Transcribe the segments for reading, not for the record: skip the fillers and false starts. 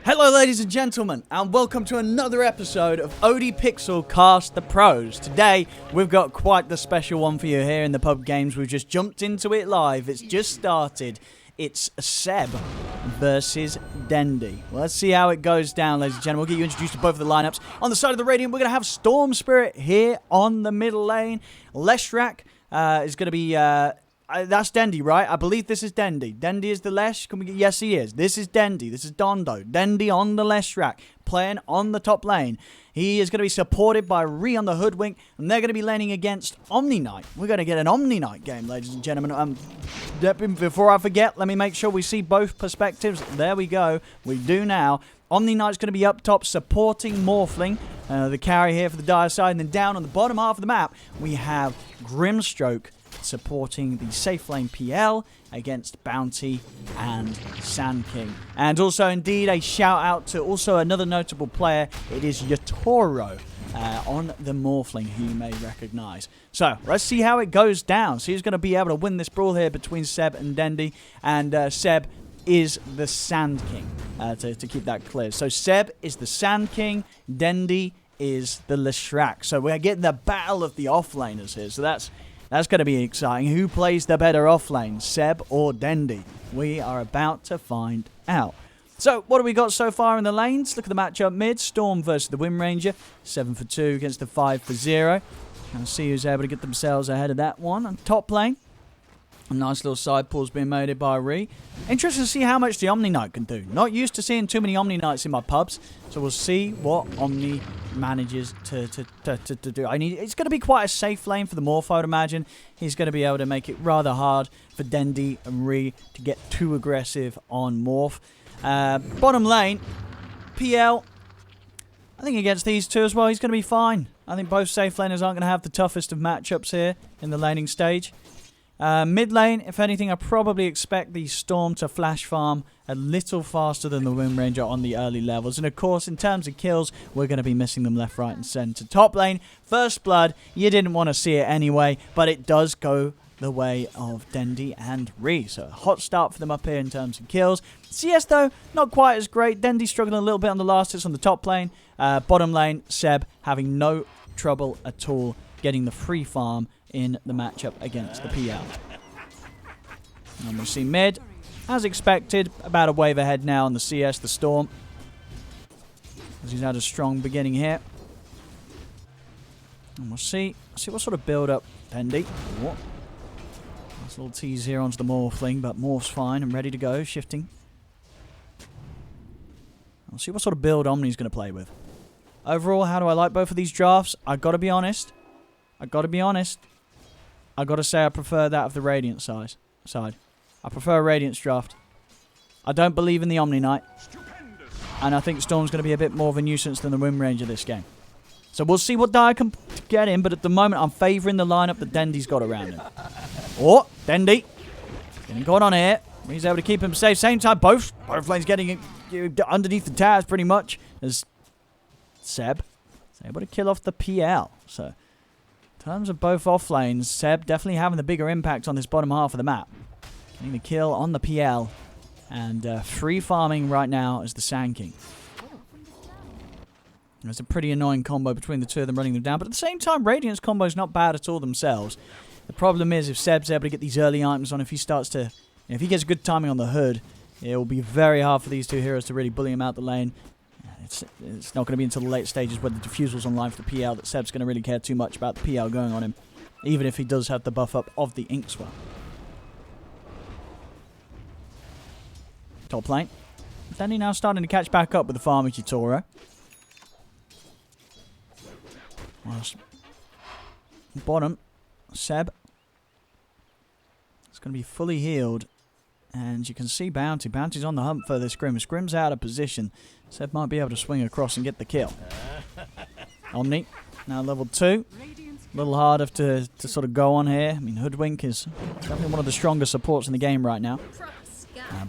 Hello ladies and gentlemen, and welcome to another episode of ODPixel Cast the Pros. Today, we've got quite the special one for you here in the pub games. We've just jumped into it live. It's just started. It's CEB versus DENDI. Well, let's see how it goes down, ladies and gentlemen. We'll get you introduced to both of the lineups. On the side of the Radiant, we're going to have Storm Spirit here on the middle lane. Leshrac is going to be... that's DENDI, right? I believe this is DENDI. DENDI is the Lesh. Can we get... Yes, he is. This is DENDI. This is Dondo. DENDI on the Leshrac, playing on the top lane. He is going to be supported by Ree on the Hoodwink, and they're going to be laning against Omni Knight. We're going to get an Omni Knight game, ladies and gentlemen. Before I forget, let me make sure we see both perspectives. There we go. We do now. Omni Knight's going to be up top supporting Morphling, the carry here for the Dire side. And then down on the bottom half of the map, we have Grimstroke supporting the safe lane PL against Bounty and Sand King. And also, indeed, a shout out to also another notable player. It is Yatoro on the Morphling, who you may recognize. So, let's see how it goes down. So, who's going to be able to win this brawl here between CEB and DENDI. And CEB is the Sand King, to keep that clear. So, CEB is the Sand King, DENDI is the Leshrac. So, we're getting the battle of the offlaners here. So, that's going to be exciting. Who plays the better offlane, CEB or DENDI? We are about to find out. So, what have we got so far in the lanes? Look at the matchup mid. Storm versus the Wind Ranger. 7 for 2 against the 5 for 0. And see who's able to get themselves ahead of that one. On top lane, a nice little side pull's being made by Ree. Interesting to see how much the Omni Knight can do. Not used to seeing too many Omni Knights in my pubs. So, we'll see what Omni manages to do. It's going to be quite a safe lane for the Morph, I would imagine. He's going to be able to make it rather hard for DENDI and Ree to get too aggressive on Morph. Bottom lane, PL, I think against these two as well, he's going to be fine. I think both safe laners aren't going to have the toughest of matchups here in the laning stage. Mid lane, if anything, I probably expect the Storm to flash farm a little faster than the Wind Ranger on the early levels. And of course, in terms of kills, we're going to be missing them left, right, and centre. Top lane, first blood, you didn't want to see it anyway, but it does go the way of DENDI and Ree. So, a hot start for them up here in terms of kills. CS, though, not quite as great. DENDI struggling a little bit on the last hits on the top lane. Bottom lane, CEB having no trouble at all getting the free farm in the matchup against the PL. And we'll see mid, as expected, about a wave ahead now on the CS, the Storm, as he's had a strong beginning here. And we'll see what sort of build up DENDI. What? Nice little tease here onto the Morphling, but Morph's fine and ready to go, shifting. We'll see what sort of build Omni's going to play with. Overall, how do I like both of these drafts? I've got to be honest. I've got to say I prefer that of the Radiant side. I prefer a Radiant's draft. I don't believe in the Omni Knight. And I think Storm's going to be a bit more of a nuisance than the Wind Ranger this game. So we'll see what die I can get in, but at the moment I'm favouring the lineup that DENDI's got around him. Oh, DENDI. Getting going on here. He's able to keep him safe. Same time, both lanes getting underneath the towers pretty much as CEB is able to kill off the PL. So, in terms of both off lanes, CEB definitely having the bigger impact on this bottom half of the map. Getting the kill on the PL. And free farming right now is the Sand King. There's a pretty annoying combo between the two of them running them down. But at the same time, Radiant's combo is not bad at all themselves. The problem is if CEB's able to get these early items on, if he starts to... if he gets good timing on the hood, it will be very hard for these two heroes to really bully him out the lane. It's not going to be until the late stages where the diffusal's online for the PL that CEB's going to really care too much about the PL going on him. Even if he does have the buff up of the Inkswell. Top lane. DENDI now starting to catch back up with the farm of Yatoro. Whilst bottom, CEB is going to be fully healed. And you can see Bounty. Bounty's on the hunt for this Grim. Grim's out of position. CEB might be able to swing across and get the kill. Omni, now level 2. A little harder to sort of go on here. I mean, Hoodwink is definitely one of the strongest supports in the game right now.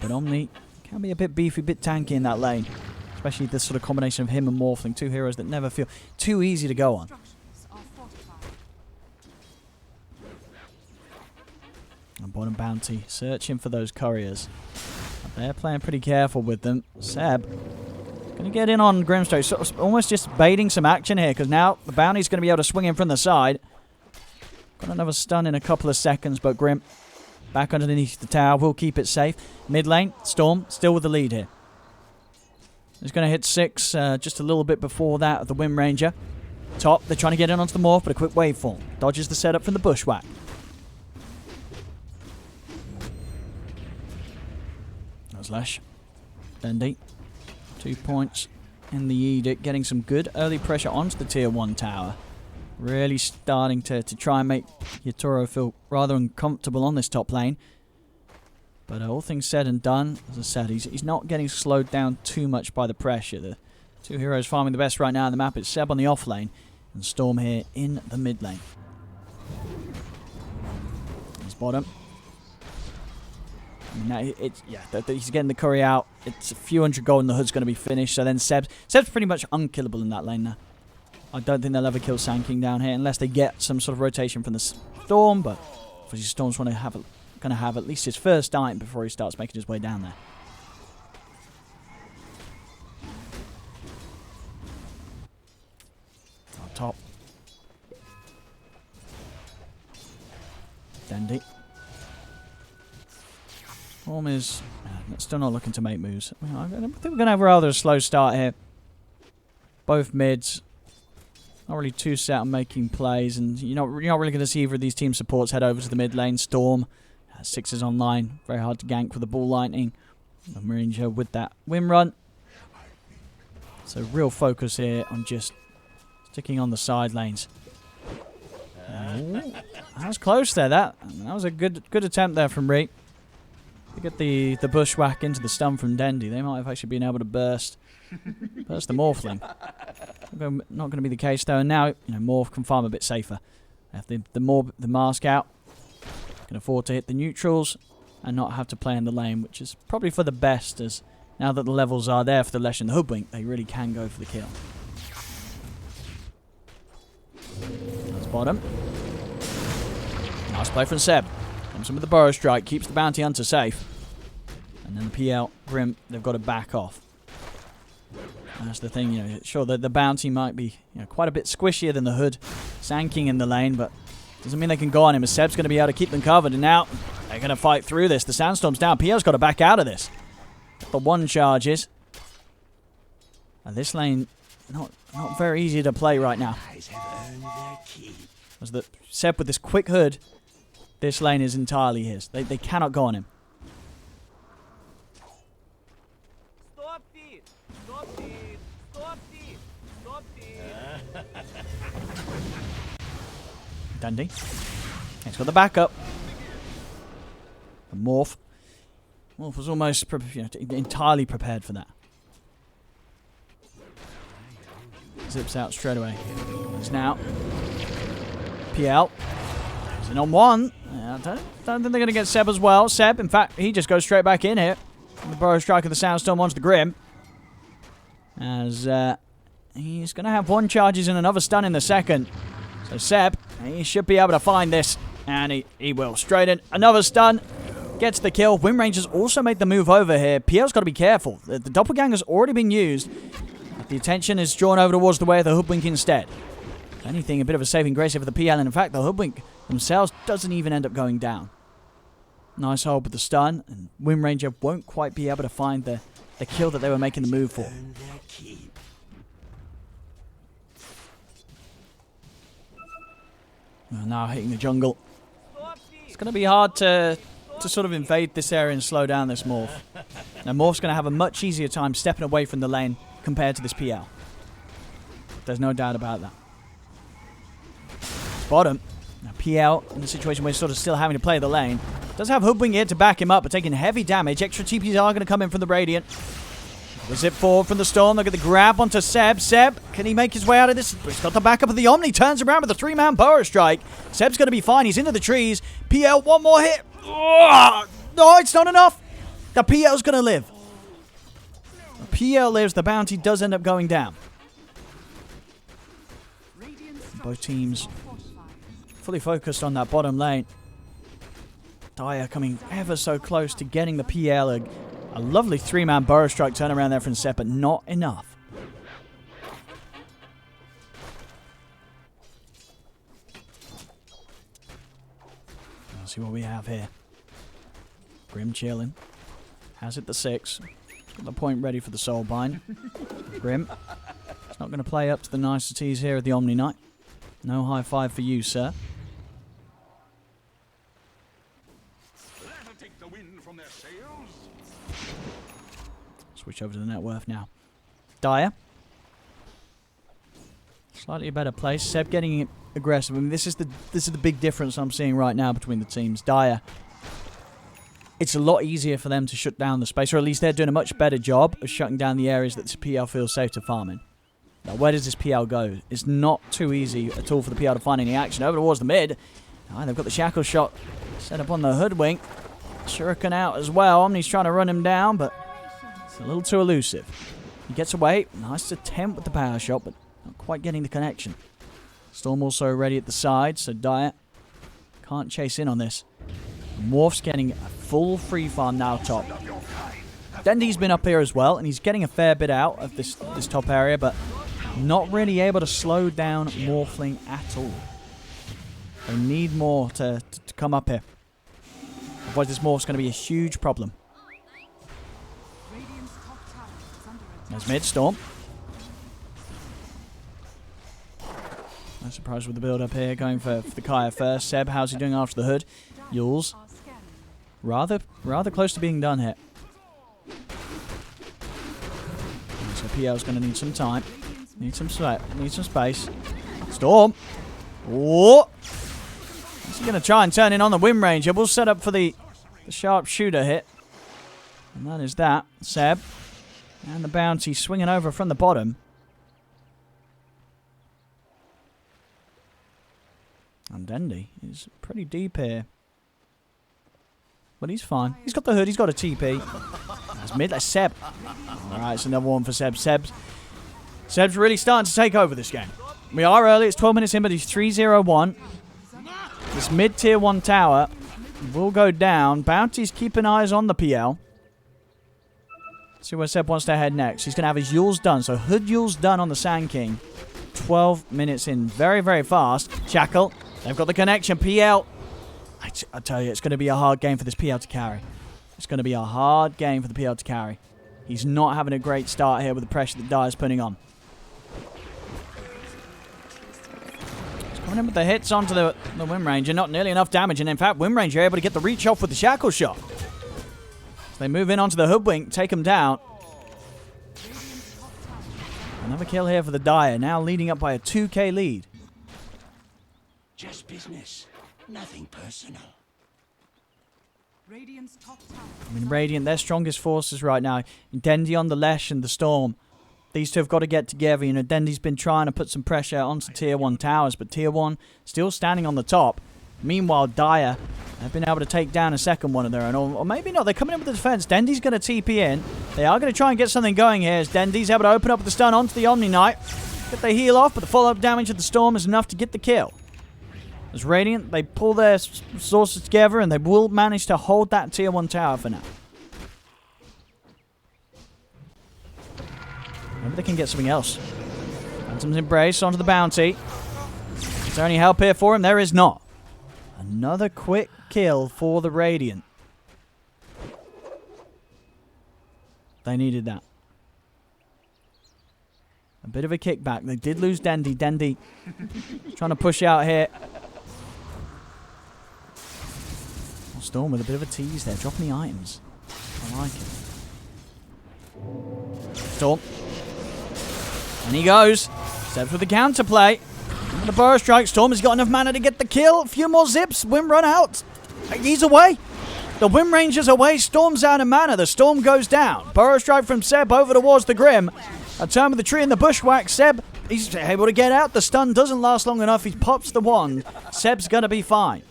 But Omni can be a bit beefy, a bit tanky in that lane. Especially this sort of combination of him and Morphling. Two heroes that never feel too easy to go on. And bottom Bounty searching for those couriers. They're playing pretty careful with them. CEB Going to get in on Grimstone. Sort of almost just baiting some action here, because now the bounty's going to be able to swing in from the side. Got another stun in a couple of seconds, but Grim back underneath the tower. Will keep it safe. Mid lane, Storm still with the lead here. He's going to hit 6 just a little bit before that of the Wind Ranger. Top, they're trying to get in onto the morph, but a quick waveform. Dodges the setup from the Bushwhack. That's Lash. Dendi. 2 points in the Edict. Getting some good early pressure onto the tier 1 tower. Really starting to try and make Yatoro feel rather uncomfortable on this top lane. But all things said and done, as I said, he's not getting slowed down too much by the pressure. The 2 heroes farming the best right now on the map. It's Ceb on the off lane and Storm here in the mid lane. He's bottom. Now he's getting the curry out. It's a few hundred gold and the hood's going to be finished. So then Seb's pretty much unkillable in that lane now. I don't think they'll ever kill Sand King down here unless they get some sort of rotation from the Storm. But obviously Storm's going to have at least his first item before he starts making his way down there. On top. Dendi. Storm is still not looking to make moves. I think we're going to have rather a slow start here. Both mids. Not really too set on making plays. And you're not really going to see either of these team supports head over to the mid lane. Storm. 6 is online. Very hard to gank with the Bull Lightning. The Ranger with that Wind Run. So real focus here on just sticking on the side lanes. Ooh, that was close there. That was a good attempt there from Reek. To get the Bushwhack into the stun from Dendi. They might have actually been able to burst the Morphling. Not going to be the case though. And now Morph can farm a bit safer. Have the mask out. Can afford to hit the neutrals and not have to play in the lane, which is probably for the best, as now that the levels are there for the Lesh and the Hoodwink, they really can go for the kill. That's bottom. Nice play from Ceb. Comes in with the Burrow Strike, keeps the Bounty Hunter safe. And then the PL, Grim, they've got to back off. That's the thing, sure, the Bounty might be quite a bit squishier than the Hood. Sand King in the lane, but doesn't mean they can go on him, as Seb's going to be able to keep them covered. And now they're going to fight through this. The Sandstorm's down. PL's got to back out of this. The 1 charges. And this lane, not very easy to play right now. As the Ceb with this quick hood, this lane is entirely his. They cannot go on him. Dendi. He's got the backup. And Morph. Morph was almost entirely prepared for that. Zips out straight away. It's now PL. He's in on 1. I don't think they're going to get Ceb as well. Ceb, in fact, he just goes straight back in here. The Burrow Strike of the Sandstorm onto the Grim. As he's going to have 1 charges and another stun in the second. So Ceb, he should be able to find this. And he will. Straight in. Another stun. Gets the kill. Wind Ranger's also made the move over here. PL's got to be careful. The Doppelganger's already been used. But the attention is drawn over towards the way of the Hoodwink instead. If anything, a bit of a saving grace here for the PL. And in fact, the Hoodwink themselves doesn't even end up going down. Nice hold with the stun. And Wind Ranger won't quite be able to find the kill that they were making the move for. Now hitting the jungle. It's going to be hard to sort of invade this area and slow down this Morph. Now Morph's going to have a much easier time stepping away from the lane compared to this PL. There's no doubt about that. Bottom. Now PL in the situation where he's sort of still having to play the lane. Does have Hoodwink here to back him up, but taking heavy damage. Extra TPs are going to come in from the Radiant. The zip forward from the Storm. Look at the grab onto Ceb. Ceb, can he make his way out of this? He's got the backup of the Omni. Turns around with a 3-man Burrow Strike. Ceb's going to be fine. He's into the trees. PL, 1 more hit. Oh, no, it's not enough. The PL's going to live. The PL lives. The Bounty does end up going down. Both teams fully focused on that bottom lane. Dyer coming ever so close to getting the PL. A lovely 3-man Burrow Strike turnaround there from Ceb, but not enough. see what we have here. Grim chilling. Has it the 6. Got the point ready for the Soulbind. Grim. It's not going to play up to the niceties here of the Omni Knight. No high five for you, sir. Switch over to the net worth now. Dire. Slightly better place. Seb getting aggressive. I mean, this is the big difference I'm seeing right now between the teams. Dire. It's a lot easier for them to shut down the space, or at least they're doing a much better job of shutting down the areas that this PL feels safe to farm in. Now, where does this PL go? It's not too easy at all for the PL to find any action. Over towards the mid. They've got the shackle shot set up on the hoodwink. Shuriken out as well. Omni's trying to run him down, but it's a little too elusive. He gets away. Nice attempt with the power shot, but not quite getting the connection. Storm also ready at the side, so Dire can't chase in on this. Morph's getting a full free farm now top. Dendi's been up here as well, and he's getting a fair bit out of this top area, but not really able to slow down Morphling at all. They need more to come up here. Otherwise this Morph's going to be a huge problem. There's mid, Storm. No surprise with the build up here, going for the Kaya first. Seb, how's he doing after the hood? Yules. Rather close to being done here. So PL's going to need some time. Need some space. Storm. Oh! He's going to try and turn in on the Wind Ranger. We'll set up for the sharpshooter hit. And that is that. Seb. And the bounty swinging over from the bottom. And Dendi is pretty deep here. But he's fine. He's got the hood. He's got a TP. That's mid. That's Seb. Alright, it's another one for Seb. Seb's really starting to take over this game. We are early. It's 12 minutes in, but he's 3-0-1. This mid-tier 1 tower will go down. Bounty's keeping eyes on the PL. See where Seb wants to head next. He's going to have his Yules done. So hood Yules done on the Sand King. 12 minutes in. Very, very fast. Shackle. They've got the connection. PL. I tell you, it's going to be a hard game for this PL to carry. It's going to be a hard game for the PL to carry. He's not having a great start here with the pressure that Dire's putting on. He's coming in with the hits onto the Wind Ranger. Not nearly enough damage. And in fact, Wind Ranger able to get the reach off with the shackle shot. So they move in onto the hoodwink, take him down. Another kill here for the Dire. Now leading up by a 2k lead. Just business. Nothing personal. Radiant's top tower. I mean, Radiant, their strongest forces right now. Dendi on the Lesh and the Storm. These two have got to get together. You know, Dendi's been trying to put some pressure onto Tier 1 towers, but Tier 1 still standing on the top. Meanwhile, Dire have been able to take down a second one of their own. Or maybe not. They're coming in with the defense. Dendi's going to TP in. They are going to try and get something going here as Dendi's able to open up with the stun onto the Omni Knight. Get the heal off, but the follow-up damage of the Storm is enough to get the kill. As Radiant, they pull their sources together and they will manage to hold that Tier 1 tower for now. Maybe they can get something else. Phantom's Embrace onto the bounty. Is there any help here for him? There is not. Another quick kill for the Radiant. They needed that. A bit of a kickback. They did lose Dendi. Dendi trying to push out here. Storm with a bit of a tease there. Dropping the items. I like it. Storm. And he goes. Steps with the counterplay. The Burrow Strike. Storm has got enough mana to get the kill. A few more zips. Wind run out. He's away. The Wind Ranger's away. Storm's out of mana. The Storm goes down. Burrow Strike from Seb over towards the Grim. A turn with the tree in the bushwhack. Seb, he's able to get out. The stun doesn't last long enough. He pops the wand. Seb's going to be fine.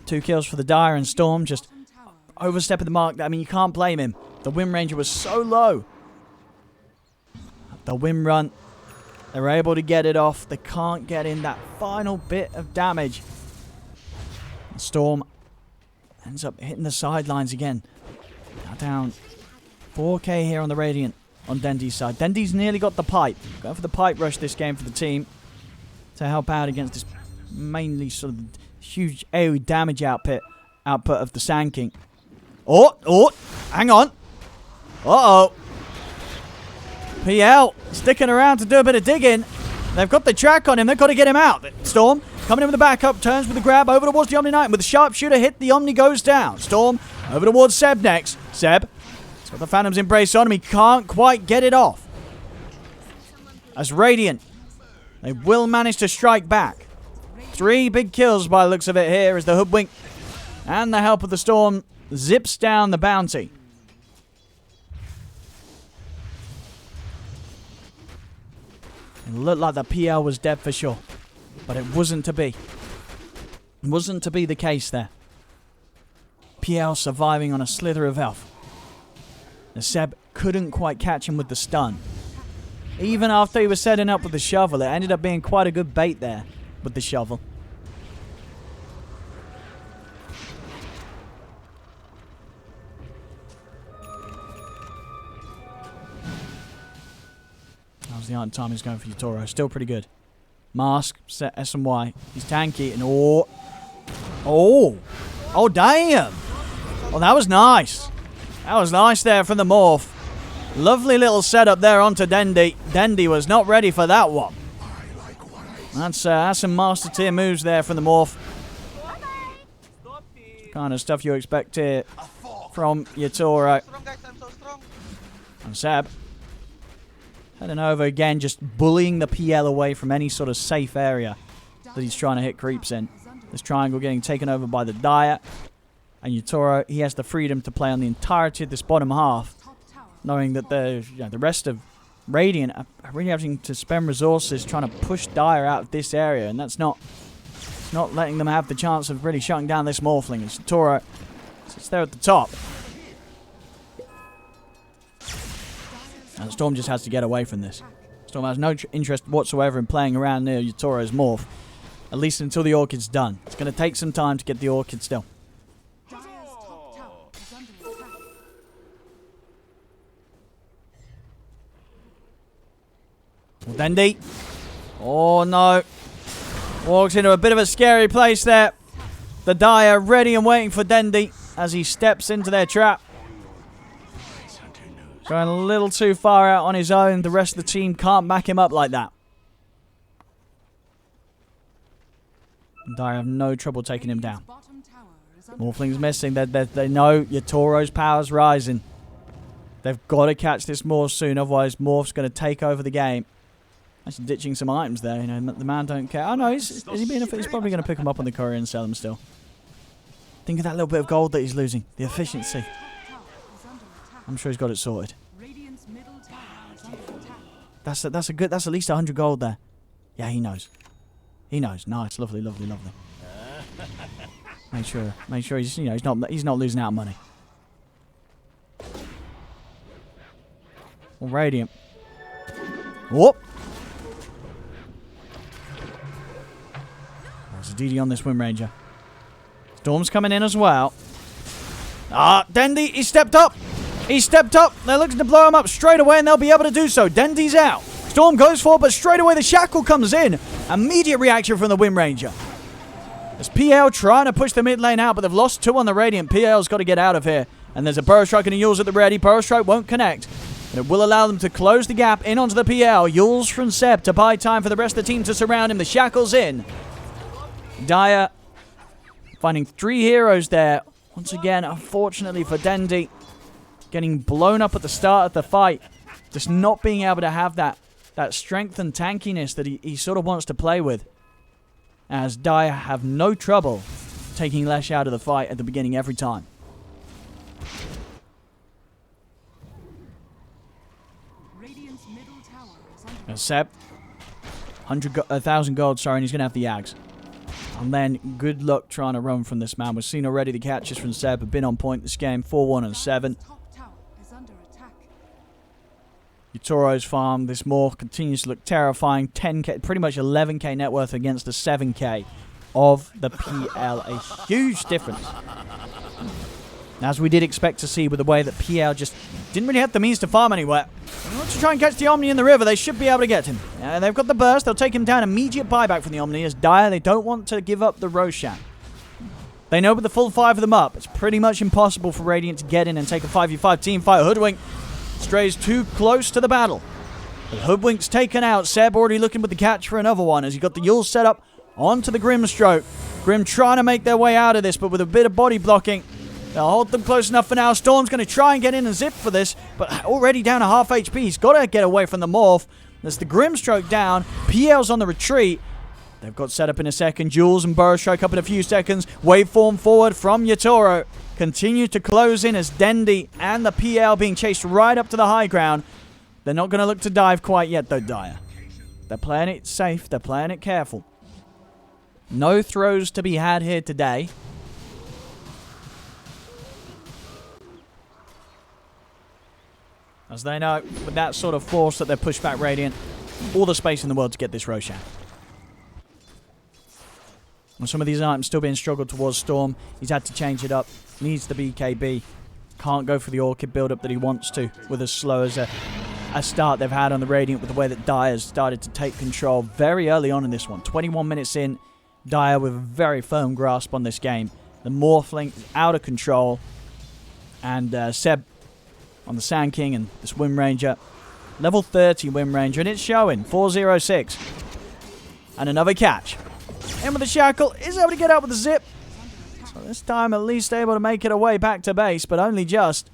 2 kills for the Dire, and Storm just overstepping the mark. I mean, you can't blame him. The Wind Ranger was so low. The Wind Run, they're able to get it off. They can't get in that final bit of damage. Storm ends up hitting the sidelines again. Now down 4k here on the Radiant on Dendi's side. Dendi's nearly got the pipe. Going for the pipe rush this game for the team to help out against this mainly sort of huge AoE damage output of the Sand King. Oh, hang on. Uh-oh. PL sticking around to do a bit of digging. They've got the track on him. They've got to get him out. Storm coming in with the backup, turns with the grab over towards the Omni Knight. With the sharpshooter hit, the Omni goes down. Storm over towards Seb next. Seb has got the Phantom's Embrace on him. He can't quite get it off. As Radiant, they will manage to strike back. 3 big kills by the looks of it here as the Hoodwink and the help of the Storm zips down the bounty. It looked like the PL was dead for sure, but it wasn't to be. It wasn't to be the case there. PL surviving on a slither of health. The Seb couldn't quite catch him with the stun. Even after he was setting up with the shovel, it ended up being quite a good bait there with the shovel. How's the art time is going for Yutoro? Still pretty good. Mask, set S and Y. He's tanky and oh, damn! Oh, that was nice. That was nice there from the Morph. Lovely little setup there onto Dendi. Dendi was not ready for that one. That's some master tier moves there from the Morph. Kind of stuff you expect here from Yutoro. And Seb heading over again, just bullying the PL away from any sort of safe area that he's trying to hit creeps in. This triangle getting taken over by the Dire. And Yutoro, he has the freedom to play on the entirety of this bottom half, knowing that the rest of Radiant are really having to spend resources trying to push Dire out of this area, and that's not letting them have the chance of really shutting down this Morphling. As Yutoro sits there at the top. And Storm just has to get away from this. Storm has no interest whatsoever in playing around near Yutoro's Morph, at least until the Orchid's done. It's going to take some time to get the Orchid still. Dendi. Oh no. Walks into a bit of a scary place there. The Dire ready and waiting for Dendi as he steps into their trap. Going a little too far out on his own. The rest of the team can't back him up like that. The Dire have no trouble taking him down. Morphling's missing. They know Yutoro's power's rising. They've got to catch this Morph soon, otherwise Morph's going to take over the game. Actually ditching some items there, you know, the man don't care. Oh no, is he being he's probably going to pick them up on the courier and sell them still. Think of that little bit of gold that he's losing. The efficiency. I'm sure he's got it sorted. That's at least 100 gold there. Yeah, he knows. He knows. Nice, lovely. Make sure he's he's not losing out money. Well, Radiant. Whoop. There's a DD on this Wind Ranger. Storm's coming in as well. Dendi, he stepped up. They're looking to blow him up straight away, and they'll be able to do so. Dendi's out. Storm goes for it, but straight away the Shackle comes in. Immediate reaction from the Wind Ranger. As PL trying to push the mid lane out, but they've lost 2 on the Radiant. PL's got to get out of here. And there's a Burrow Strike and a Yules at the ready. Burrow Strike won't connect. But it will allow them to close the gap in onto the PL. Yules from Seb to buy time for the rest of the team to surround him. The Shackle's in. Dire finding 3 heroes there. Once again, unfortunately for Dendi, getting blown up at the start of the fight. Just not being able to have that strength and tankiness that he sort of wants to play with. As Dire have no trouble taking Lesh out of the fight at the beginning every time. Seb, 1,000 gold, sorry, and he's going to have the Yags. And then, good luck trying to run from this man. We've seen already the catches from Seb have been on point this game, 4-1 and 7. Yutoro's farm, this Morph continues to look terrifying. 10k, pretty much 11k net worth against the 7k of the PL. A huge difference. As we did expect to see with the way that PL just didn't really have the means to farm anywhere. Want to try and catch the Omni in the river. They should be able to get him. They've got the burst. They'll take him down. Immediate buyback from the Omni as Dire. They don't want to give up the Roshan. They know with the full 5 of them up, it's pretty much impossible for Radiant to get in and take a 5v5 team fight. Hoodwink strays too close to the battle. But Hoodwink's taken out. Seb already looking with the catch for another one as he got the Yule set up onto the Grimstroke. Grim trying to make their way out of this, but with a bit of body blocking. They'll hold them close enough for now. Storm's going to try and get in and zip for this, but already down to half HP. He's got to get away from the Morph. There's the Grimstroke down. PL's on the retreat. They've got set up in a second. Jules and Burrowstroke up in a few seconds. Waveform forward from Yatoro. Continue to close in as Dendi and the PL being chased right up to the high ground. They're not going to look to dive quite yet, though, Dire. They're playing it safe. They're playing it careful. No throws to be had here today. As they know, with that sort of force that they're pushed back Radiant, all the space in the world to get this Roshan. And some of these items still being struggled towards Storm. He's had to change it up. Needs the BKB. Can't go for the Orchid build-up that he wants to with as slow as a start they've had on the Radiant with the way that Dire's started to take control very early on in this one. 21 minutes in, Dire with a very firm grasp on this game. The Morphling is out of control. And Seb on the Sand King and this Wind Ranger. Level 30 Wind Ranger, and it's showing. 406. And another catch. In with the Shackle. Is able to get out with the Zip. So this time at least able to make it away back to base, but only just.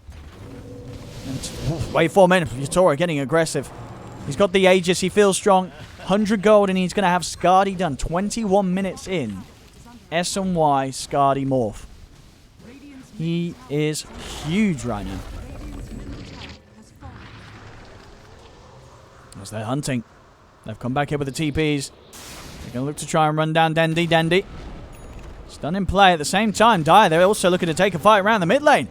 And, wait 4 minutes. Yatoro getting aggressive. He's got the Aegis. He feels strong. 100 gold, and he's going to have Skadi done. 21 minutes in. S&Y Skadi Morph. He is huge right now. As they're hunting. They've come back here with the TPs. They're going to look to try and run down Dendi. Dendi. Stun in play at the same time. Dire, they're also looking to take a fight around the mid lane.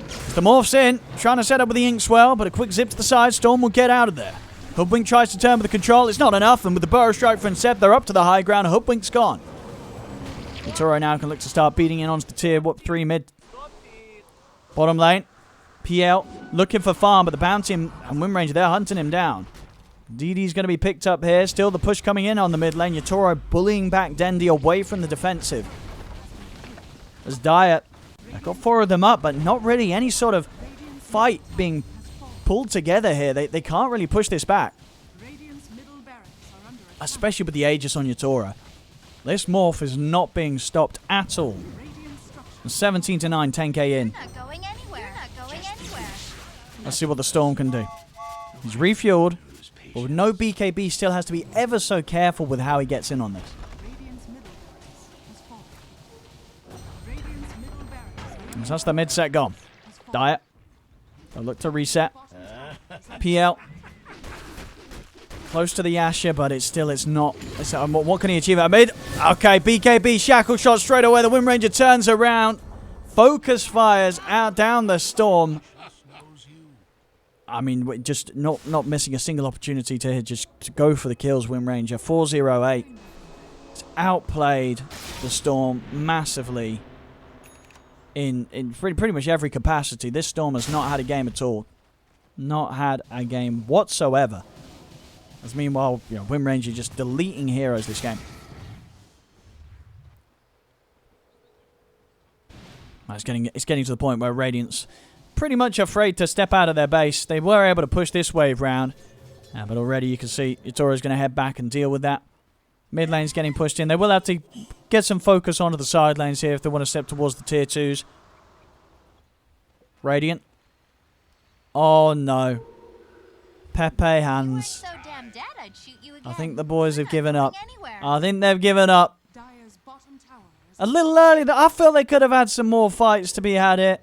As the Morph's in. Trying to set up with the Inkswell, but a quick zip to the side. Storm will get out of there. Hoodwink tries to turn with the control. It's not enough. And with the Burrow Strike from Seb, they're up to the high ground. Hoodwink's gone. Yatoro now can look to start beating in onto the tier 3 mid. Bottom lane. PL looking for farm, but the Bounty and Wind Ranger, they're hunting him down. DD's going to be picked up here. Still the push coming in on the mid lane. Yatoro bullying back Dendi away from the defensive. As Dire, they've got 4 of them up, but not really any sort of fight being pulled together here. They can't really push this back. Especially with the Aegis on Yatoro. This Morph is not being stopped at all. 17 to 9, 10k in. Let's see what the Storm can do. He's refueled, but with no BKB, still has to be ever so careful with how he gets in on this. So that's the mid set gone. Dire. They'll look to reset. PL. Close to the Yasha, but it's not. What can he achieve at mid? Okay, BKB shackle shot straight away. The Wind Ranger turns around. Focus fires out down the Storm. I mean, just not missing a single opportunity to go for the kills, Wind Ranger. 408. It's outplayed the Storm massively in pretty much every capacity. This Storm has not had a game at all. Not had a game whatsoever. As meanwhile, Wind Ranger just deleting heroes this game. It's getting to the point where Radiant's pretty much afraid to step out of their base. They were able to push this wave round, but already you can see Yatoro's going to head back and deal with that. Mid lane's getting pushed in. They will have to get some focus onto the side lanes here if they want to step towards the tier 2s. Radiant. Oh no. Pepe hands. I think the boys have given up. I think they've given up. A little early. I feel they could have had some more fights to be had here.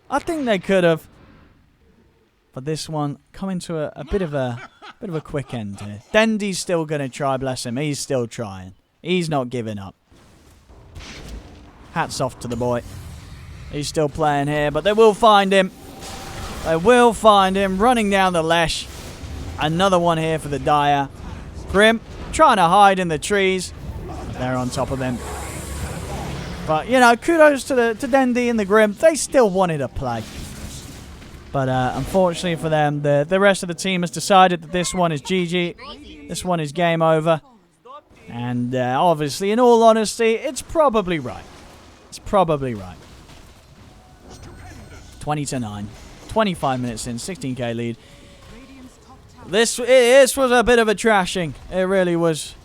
I think they could have. But this one coming to a bit of a quick end here. Dendi's still going to try, bless him. He's still trying. He's not giving up. Hats off to the boy. He's still playing here, but they will find him. They will find him running down the Lesh. Another one here for the Dire. Grim trying to hide in the trees. They're on top of him. But, kudos to Dendi and the Grim. They still wanted to play. But unfortunately for them, the rest of the team has decided that this one is GG. This one is game over. And obviously, in all honesty, it's probably right. It's probably right. 20-9. 25 minutes in, 16k lead. This was a bit of a trashing. It really was.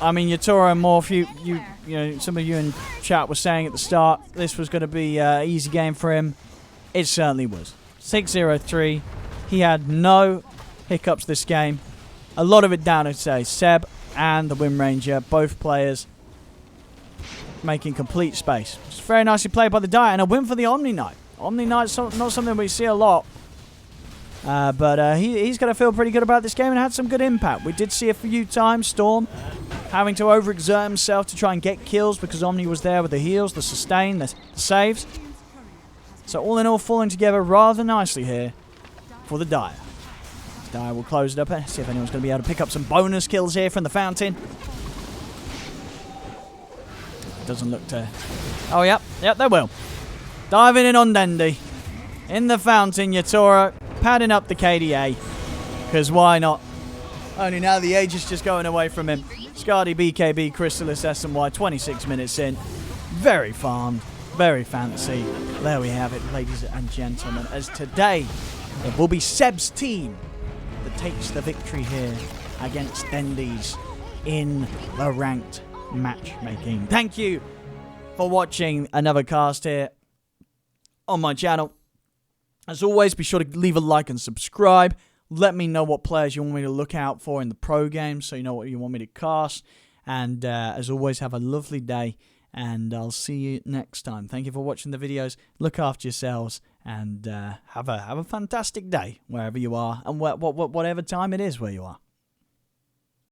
I mean, Yatora and Morph, you know, some of you in chat were saying at the start this was going to be an easy game for him. It certainly was. 6-0-3. He had no hiccups this game. A lot of it down to, say, Seb and the Wind Ranger, both players making complete space. It's very nicely played by the Dire, and a win for the Omni Knight. Omni Knight's not something we see a lot. But he's going to feel pretty good about this game and had some good impact. We did see a few times Storm having to overexert himself to try and get kills because Omni was there with the heals, the sustain, the saves. So all in all, falling together rather nicely here for the Dire. Dire will close it up and see if anyone's going to be able to pick up some bonus kills here from the Fountain. Doesn't look to... Oh, yep, they will. Diving in on Dendi. In the Fountain, Yatora padding up the KDA. Because why not? Only now the age is just going away from him. Scardy, BKB, Chrysalis, SMY, 26 minutes in. Very farmed. Very fancy. There we have it, ladies and gentlemen. As today, it will be Seb's team that takes the victory here against Dendi's in the ranked matchmaking. Thank you for watching another cast here on my channel. As always, be sure to leave a like and subscribe. Let me know what players you want me to look out for in the pro game so you know what you want me to cast. And as always, have a lovely day. And I'll see you next time. Thank you for watching the videos. Look after yourselves and have a fantastic day wherever you are and whatever time it is where you are.